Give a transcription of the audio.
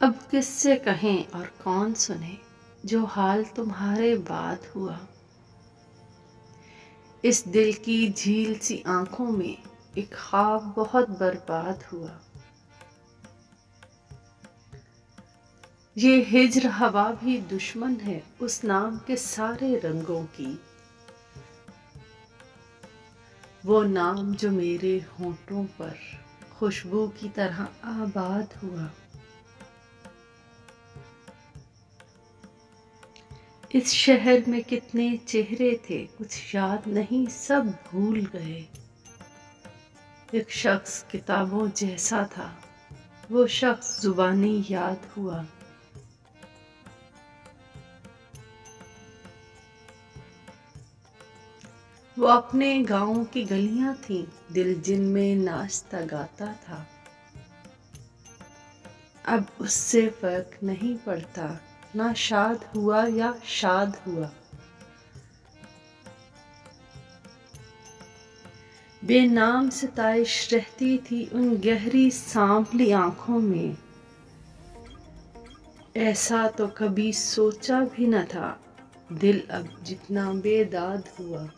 अब किससे कहें और कौन सुने जो हाल तुम्हारे बाद हुआ। इस दिल की झील सी आंखों में एक ख्वाब बहुत बर्बाद हुआ। ये हिज्र हवा भी दुश्मन है उस नाम के सारे रंगों की। वो नाम जो मेरे होंठों पर खुशबू की तरह आबाद हुआ। इस शहर में कितने चेहरे थे कुछ याद नहीं सब भूल गए। एक शख्स किताबों जैसा था वो शख्स जुबानी याद हुआ। वो अपने गाँव की गलियां थीं दिल जिनमें नाचता गाता था। अब उससे फर्क नहीं पड़ता ना शाद हुआ या शाद हुआ। बेनाम सिताइश रहती थी उन गहरी सांवली आंखों में। ऐसा तो कभी सोचा भी न था दिल अब जितना बेदाद हुआ।